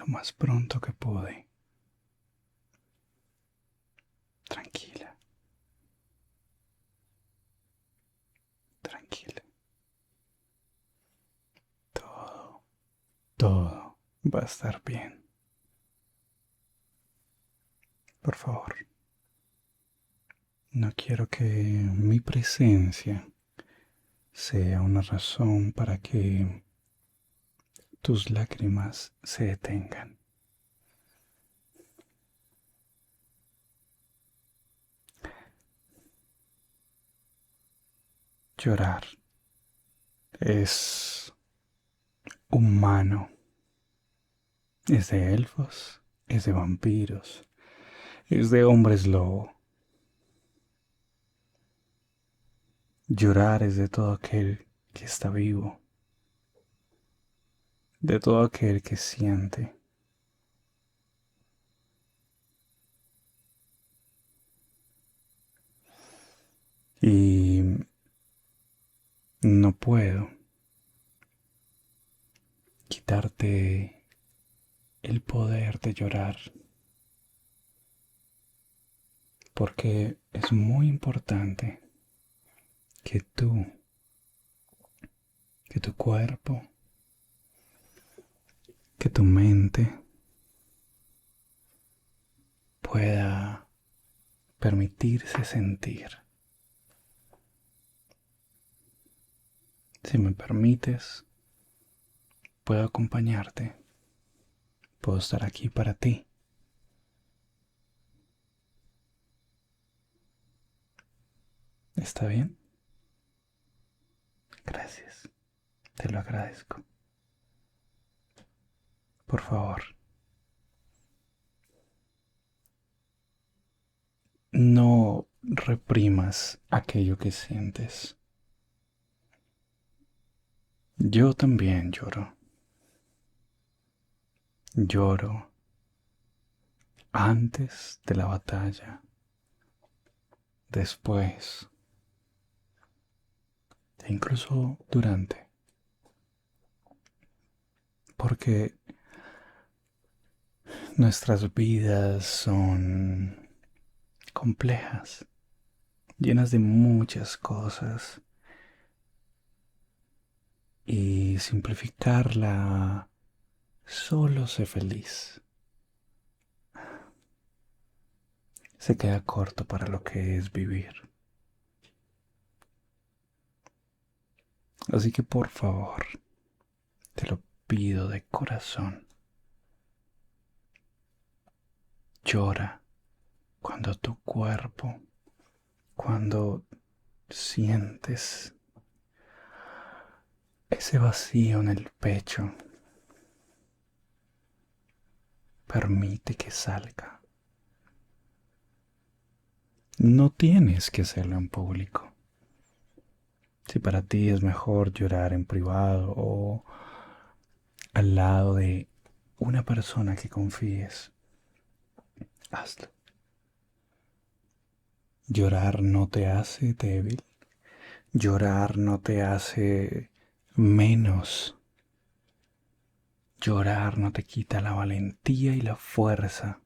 lo más pronto que pude. Tranquila, tranquila. Todo, todo va a estar bien. Por favor, no quiero que mi presencia sea una razón para que tus lágrimas se detengan. Llorar es humano, es de elfos, es de vampiros, es de hombres lobo. Llorar es de todo aquel que está vivo, de todo aquel que siente. Y no puedo quitarte el poder de llorar, porque es muy importante que tú, que tu cuerpo, que tu mente pueda permitirse sentir. Si me permites, puedo acompañarte, puedo estar aquí para ti. ¿Está bien? Gracias, te lo agradezco. Por favor, no reprimas aquello que sientes. Yo también lloro. Lloro antes de la batalla, después e incluso durante. Porque nuestras vidas son complejas, llenas de muchas cosas. Y simplificarla, solo sé feliz, se queda corto para lo que es vivir. Así que por favor, te lo pido de corazón, llora cuando tu cuerpo, cuando sientes ese vacío en el pecho, permite que salga. No tienes que hacerlo en público. Si para ti es mejor llorar en privado o al lado de una persona que confíes, hazlo. Llorar no te hace débil. Llorar no te hace menos. Llorar no te quita la valentía y la fuerza.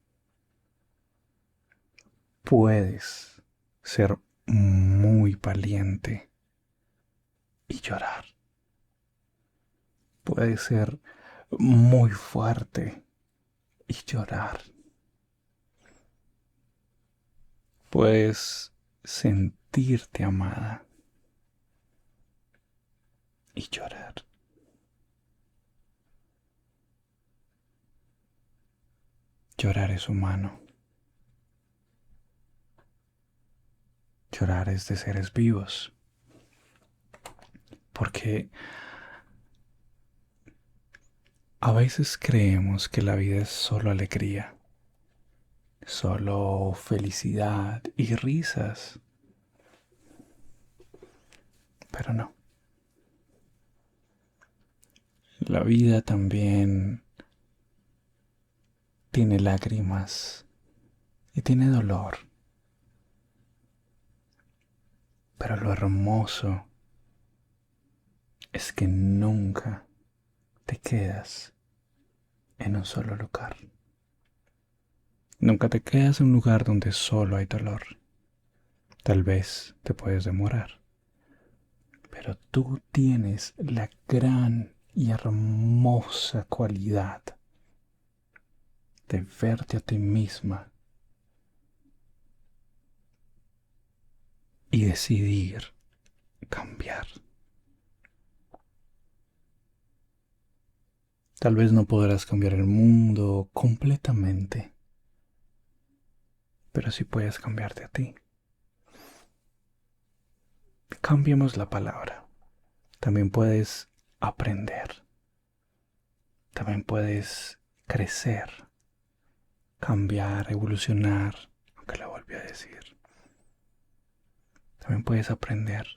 Puedes ser muy valiente y llorar. Puedes ser muy fuerte y llorar. Puedes sentirte amada y llorar. Llorar es humano. Llorar es de seres vivos. Porque a veces creemos que la vida es solo alegría, solo felicidad y risas, pero no. La vida también tiene lágrimas y tiene dolor, pero lo hermoso es que nunca te quedas en un solo lugar. Nunca te quedas en un lugar donde solo hay dolor. Tal vez te puedes demorar, pero tú tienes la gran y hermosa cualidad de verte a ti misma y decidir cambiar. Tal vez no podrás cambiar el mundo completamente, pero sí puedes cambiarte a ti. Cambiemos la palabra. También puedes aprender. También puedes crecer, cambiar, evolucionar, aunque la volví a decir. También puedes aprender.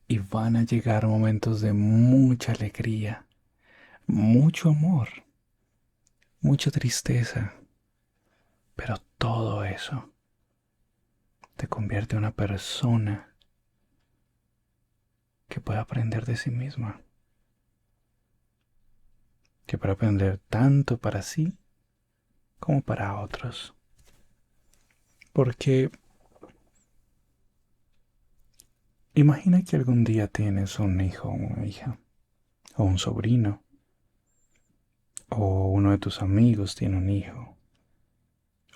Y van a llegar momentos de mucha alegría, mucho amor, mucha tristeza. Pero todo eso te convierte en una persona que puede aprender de sí misma, que puede aprender tanto para sí como para otros. Porque imagina que algún día tienes un hijo o una hija, o un sobrino, o uno de tus amigos tiene un hijo,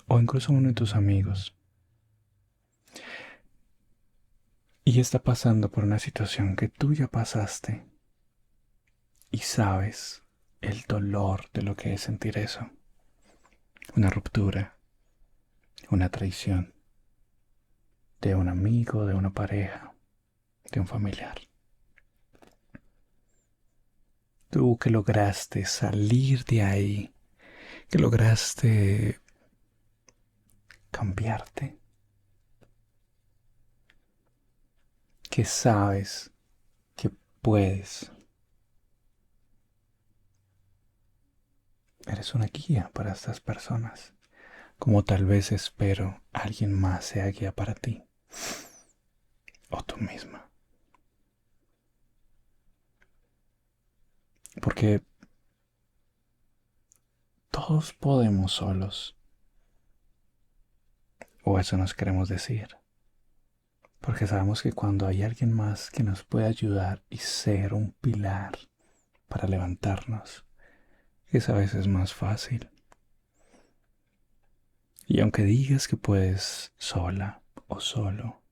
o incluso uno de tus amigos, y está pasando por una situación que tú ya pasaste y sabes el dolor de lo que es sentir eso, una ruptura, una traición de un amigo, de una pareja, de un familiar. Tú que lograste salir de ahí, que lograste cambiarte, que sabes que puedes. Eres una guía para estas personas, como tal vez espero alguien más sea guía para ti, o tú misma. Porque todos podemos solos, o eso nos queremos decir. Porque sabemos que cuando hay alguien más que nos puede ayudar y ser un pilar para levantarnos, es a veces más fácil. Y aunque digas que puedes sola o solo,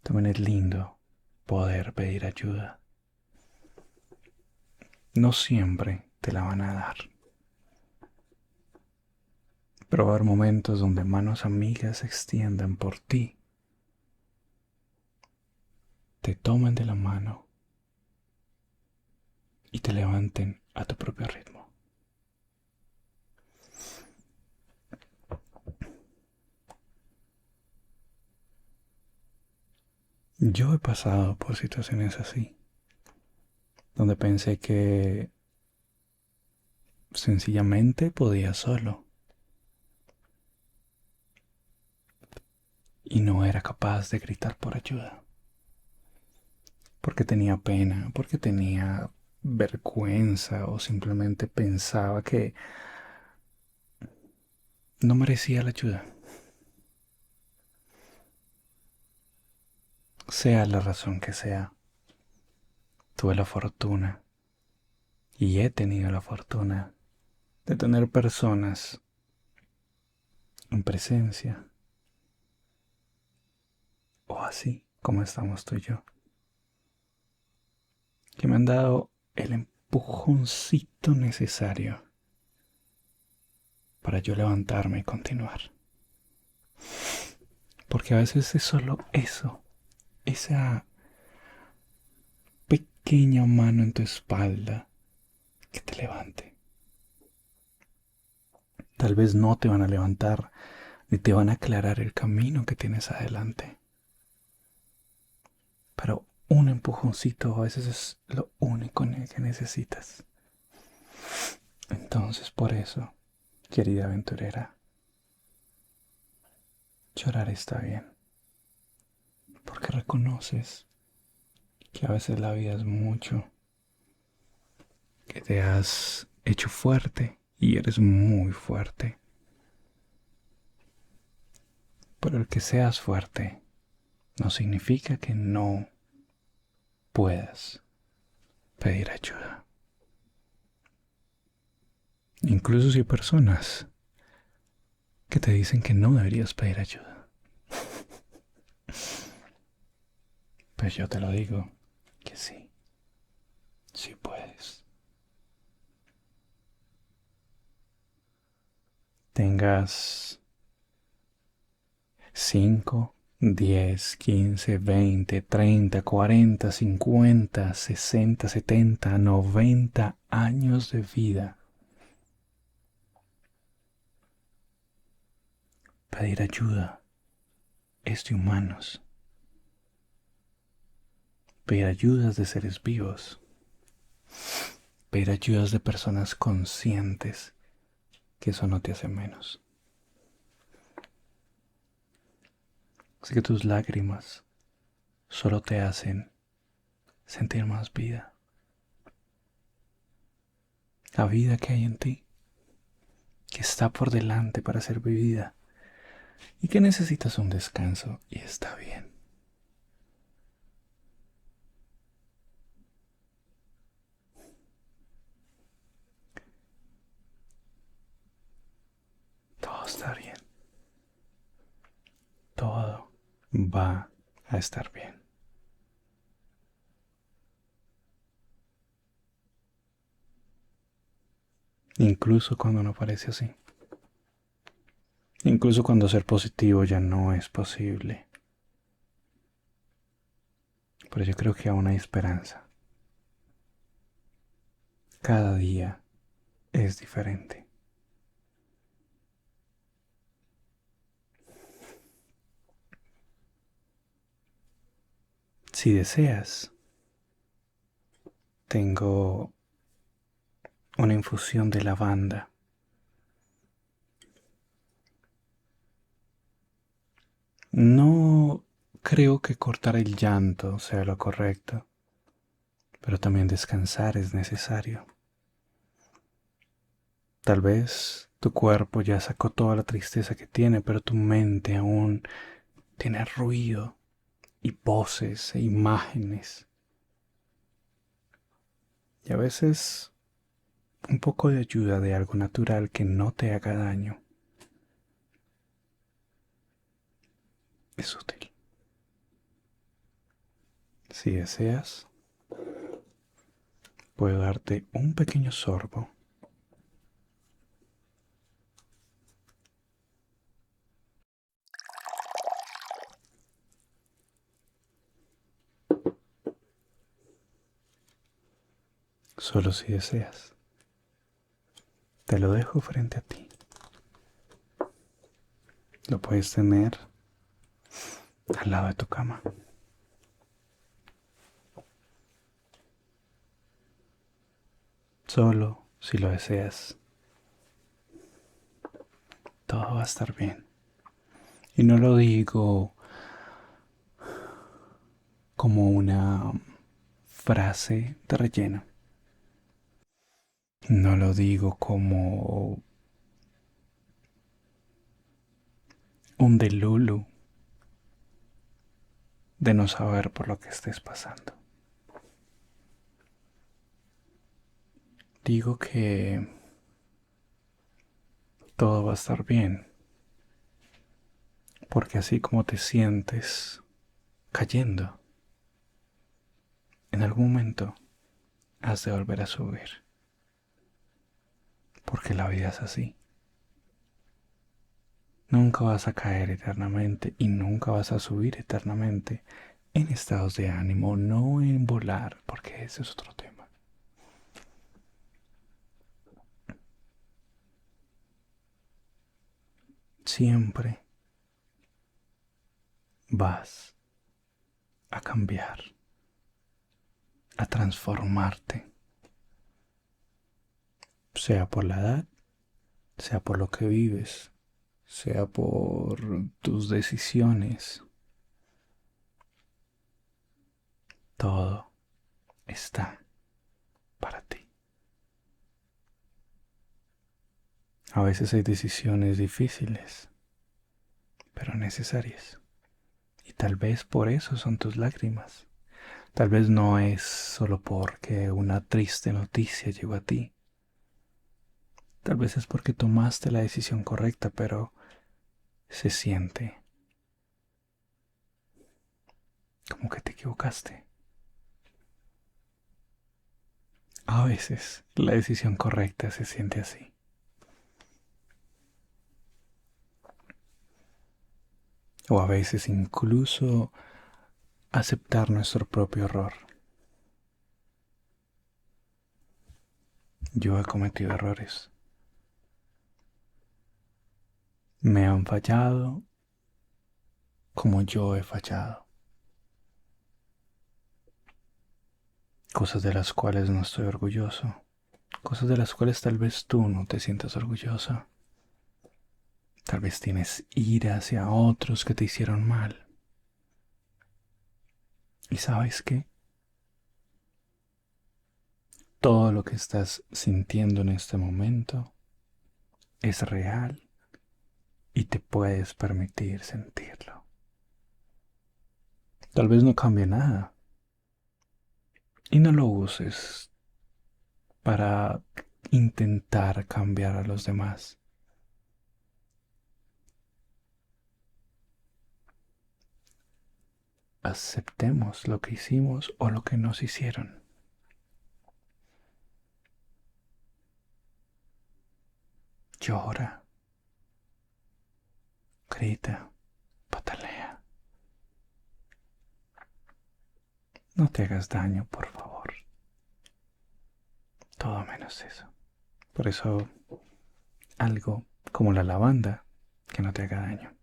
también es lindo poder pedir ayuda. No siempre te la van a dar, pero va a haber momentos donde manos amigas se extiendan por ti, te tomen de la mano y te levanten a tu propio ritmo. Yo he pasado por situaciones así, donde pensé que sencillamente podía solo y no era capaz de gritar por ayuda, porque tenía pena, porque tenía vergüenza o simplemente pensaba que no merecía la ayuda. Sea la razón que sea, tuve la fortuna y he tenido la fortuna de tener personas en presencia o así como estamos tú y yo, que me han dado el empujoncito necesario para yo levantarme y continuar. Porque a veces es solo eso, esa pequeña mano en tu espalda que te levante. Tal vez no te van a levantar ni te van a aclarar el camino que tienes adelante. Pero un empujoncito a veces es lo único que necesitas. Entonces por eso, querida aventurera, llorar está bien. Porque reconoces que a veces la vida es mucho, que te has hecho fuerte y eres muy fuerte. Pero el que seas fuerte no significa que no puedas pedir ayuda. Incluso si hay personas que te dicen que no deberías pedir ayuda. Pues yo te lo digo que sí, sí puedes. Tengas 5, 10, 15, 20, 30, 40, 50, 60, 70, 90 años de vida. Pedir ayuda es de humanos. Pedir ayudas de seres vivos. Pedir ayudas de personas conscientes, que eso no te hace menos. Así que tus lágrimas solo te hacen sentir más vida. La vida que hay en ti, que está por delante para ser vivida y que necesitas un descanso y está bien. Todo está bien. Todo va a estar bien. Incluso cuando no parece así. Incluso cuando ser positivo ya no es posible. Pero yo creo que aún hay esperanza. Cada día es diferente. Si deseas, tengo una infusión de lavanda. No creo que cortar el llanto sea lo correcto, pero también descansar es necesario. Tal vez tu cuerpo ya sacó toda la tristeza que tiene, pero tu mente aún tiene ruido y voces e imágenes. Y a veces un poco de ayuda de algo natural que no te haga daño es útil. Si deseas, puedo darte un pequeño sorbo. Solo si deseas. Te lo dejo frente a ti. Lo puedes tener al lado de tu cama. Solo si lo deseas. Todo va a estar bien. Y no lo digo como una frase de relleno. No lo digo como un delulu de no saber por lo que estés pasando. Digo que todo va a estar bien, porque así como te sientes cayendo, en algún momento has de volver a subir, porque la vida es así. Nunca vas a caer eternamente y nunca vas a subir eternamente en estados de ánimo, no en volar, porque ese es otro tema. Siempre vas a cambiar, a transformarte, sea por la edad, sea por lo que vives, sea por tus decisiones. Todo está para ti. A veces hay decisiones difíciles, pero necesarias. Y tal vez por eso son tus lágrimas. Tal vez no es solo porque una triste noticia llegó a ti. Tal vez es porque tomaste la decisión correcta, pero se siente como que te equivocaste. A veces la decisión correcta se siente así. O a veces incluso aceptar nuestro propio error. Yo he cometido errores. Me han fallado como yo he fallado. Cosas de las cuales no estoy orgulloso. Cosas de las cuales tal vez tú no te sientas orgullosa. Tal vez tienes ira hacia otros que te hicieron mal. ¿Y sabes qué? Todo lo que estás sintiendo en este momento es real y te puedes permitir sentirlo. Tal vez no cambie nada y no lo uses para intentar cambiar a los demás. Aceptemos lo que hicimos o lo que nos hicieron. Llora, grita, patalea. No te hagas daño, por favor. Todo menos eso. Por eso, algo como la lavanda, que no te haga daño.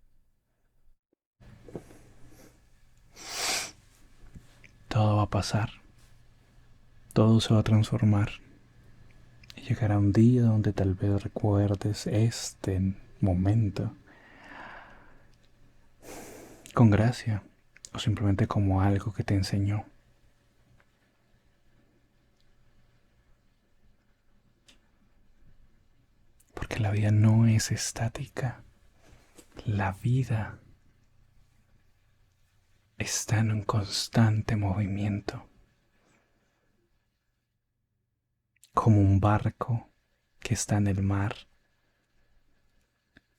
Todo va a pasar, todo se va a transformar y llegará un día donde tal vez recuerdes este momento con gracia o simplemente como algo que te enseñó. Porque la vida no es estática. La vida está en un constante movimiento, como un barco que está en el mar.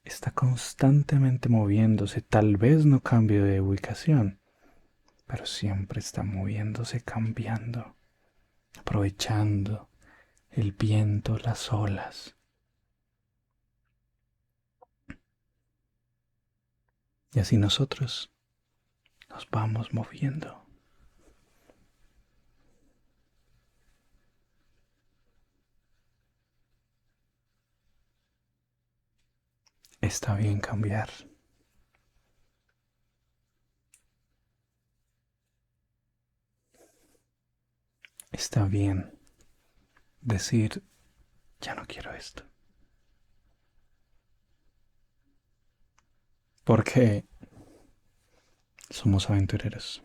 Está constantemente moviéndose, tal vez no cambie de ubicación, pero siempre está moviéndose, cambiando, aprovechando el viento, las olas. Y así nosotros nos vamos moviendo. Está bien cambiar. Está bien decir, ya no quiero esto. Porque somos aventureros.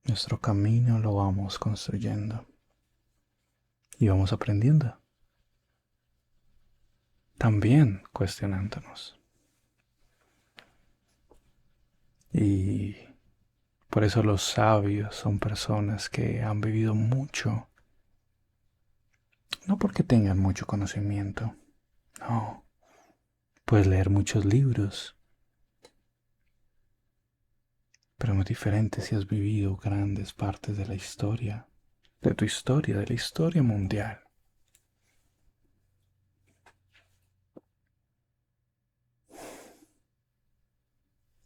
Nuestro camino lo vamos construyendo y vamos aprendiendo. También cuestionándonos. Y por eso los sabios son personas que han vivido mucho. No porque tengan mucho conocimiento. No. Puedes leer muchos libros. Pero no es diferente si has vivido grandes partes de la historia. De tu historia, de la historia mundial.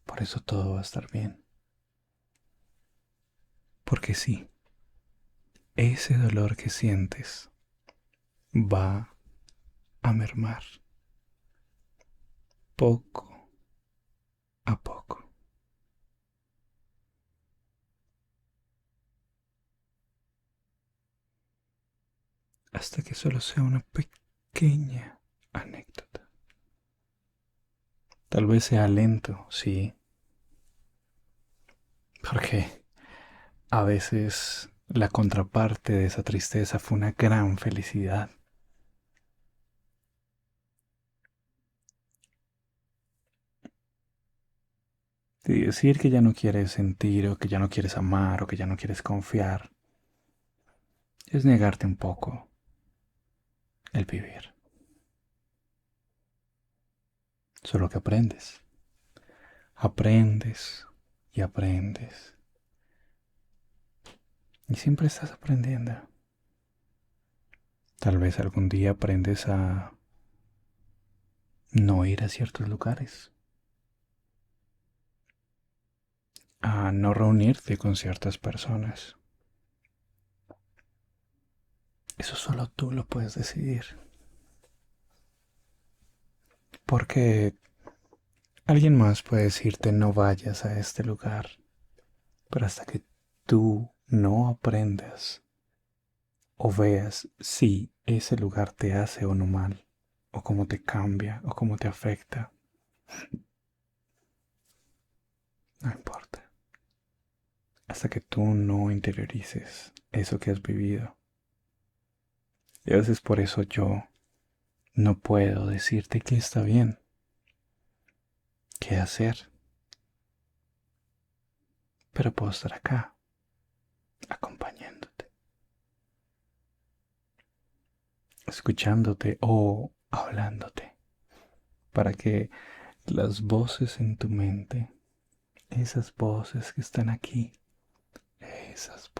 Por eso todo va a estar bien. Porque sí, ese dolor que sientes va a mermar poco a poco. Hasta que solo sea una pequeña anécdota. Tal vez sea lento, sí, porque a veces la contraparte de esa tristeza fue una gran felicidad. Y decir que ya no quieres sentir o que ya no quieres amar o que ya no quieres confiar es negarte un poco el vivir. Solo que aprendes, aprendes y aprendes. Y siempre estás aprendiendo. Tal vez algún día aprendes a no ir a ciertos lugares, a no reunirte con ciertas personas. Eso solo tú lo puedes decidir. Porque alguien más puede decirte no vayas a este lugar, pero hasta que tú no aprendas o veas si ese lugar te hace o no mal, o cómo te cambia, o cómo te afecta, no importa. Hasta que tú no interiorices eso que has vivido. Y a veces por eso yo no puedo decirte qué está bien, qué hacer, pero puedo estar acá, acompañándote, escuchándote o hablándote, para que las voces en tu mente, esas voces que están aquí, esas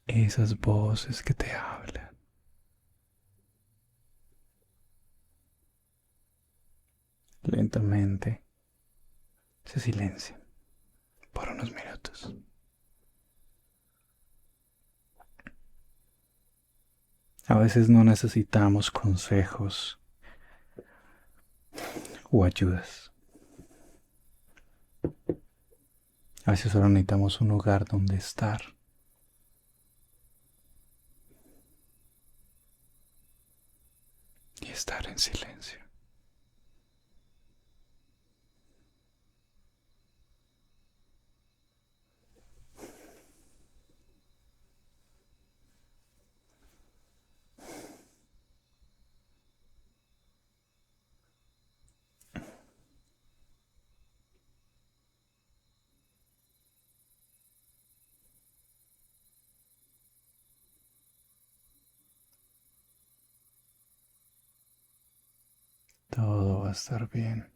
esas voces que te hablan, lentamente se silencian por unos minutos. A veces no necesitamos consejos o ayudas. A veces solo necesitamos un lugar donde estar y estar en silencio. Todo va a estar bien,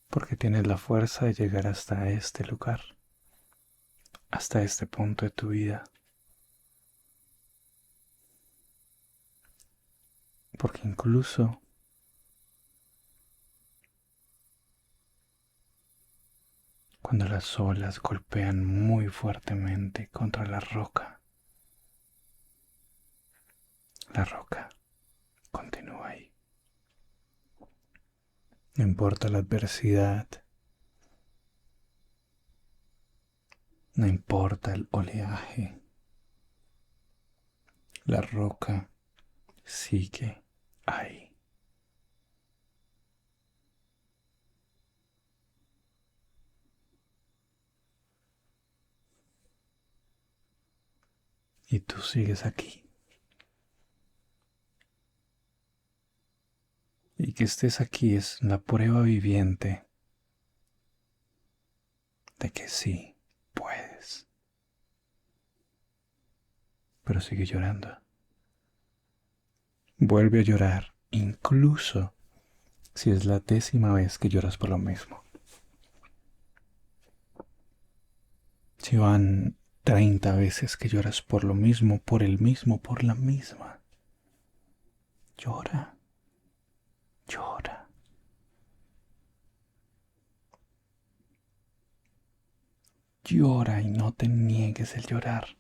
porque tienes la fuerza de llegar hasta este lugar, hasta este punto de tu vida, porque incluso cuando las olas golpean muy fuertemente contra la roca continúa ahí. No importa la adversidad, no importa el oleaje, la roca sigue ahí. Y tú sigues aquí. Y que estés aquí es la prueba viviente de que sí puedes. Pero sigue llorando. Vuelve a llorar, incluso si es la 10ª vez que lloras por lo mismo. Si van 30 veces que lloras por lo mismo, por el mismo, por la misma. Llora, llora. Llora y no te niegues el llorar,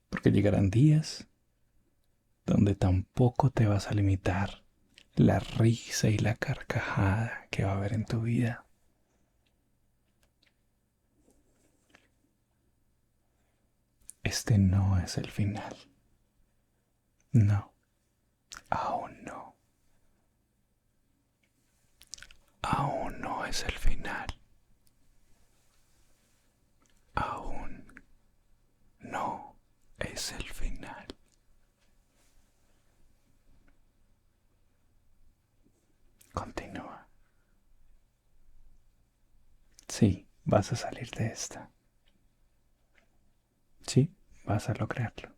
porque llegarán días donde tampoco te vas a limitar la risa y la carcajada que va a haber en tu vida. Este no es el final. No, aún no. Aún no es el final. Aún no es el final. Sí, vas a salir de esta. Sí, vas a lograrlo.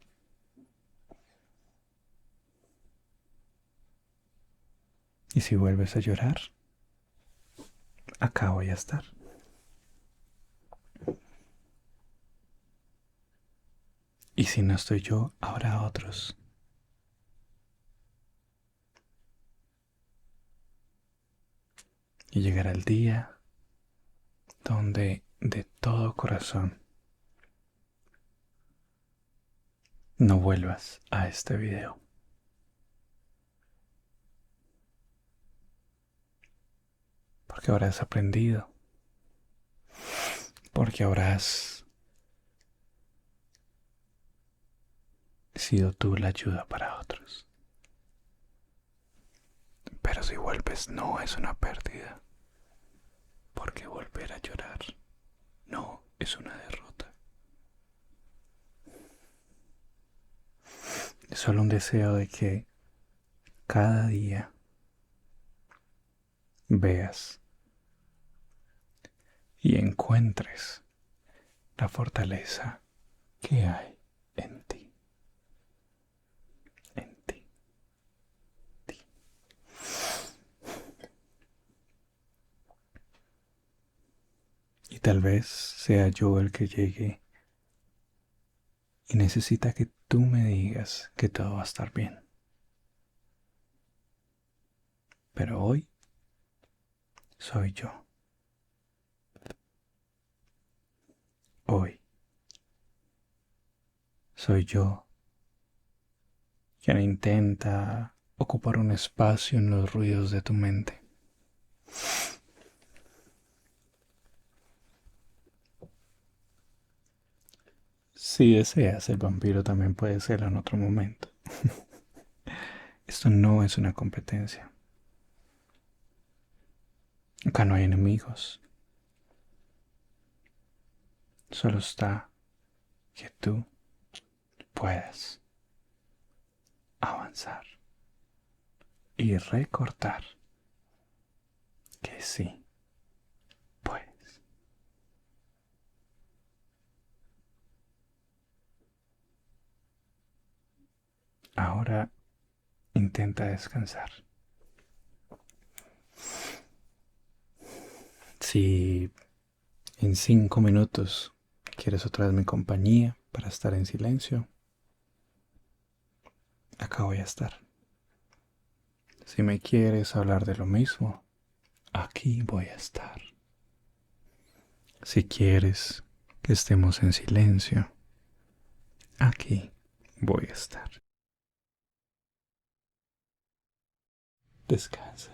Y si vuelves a llorar, acá voy a estar. Y si no estoy yo, habrá otros. Y llegará el día donde de todo corazón no vuelvas a este video. Porque habrás aprendido. Porque habrás sido tú la ayuda para otros. Pero si vuelves no es una pérdida. Porque volver a llorar no es una derrota. Es solo un deseo de que cada día veas y encuentres la fortaleza que hay en ti, en ti, ti. Y tal vez sea yo el que llegue y necesita que tú me digas que todo va a estar bien. Pero hoy soy yo. Hoy soy yo quien intenta ocupar un espacio en los ruidos de tu mente. Si deseas, el vampiro también puede ser en otro momento. Esto no es una competencia. Acá no hay enemigos. Solo está que tú puedas avanzar y recordar que sí puedes. Ahora intenta descansar. Si en 5 minutos quieres otra vez mi compañía para estar en silencio, acá voy a estar. Si me quieres hablar de lo mismo, aquí voy a estar. Si quieres que estemos en silencio, aquí voy a estar. Descansa.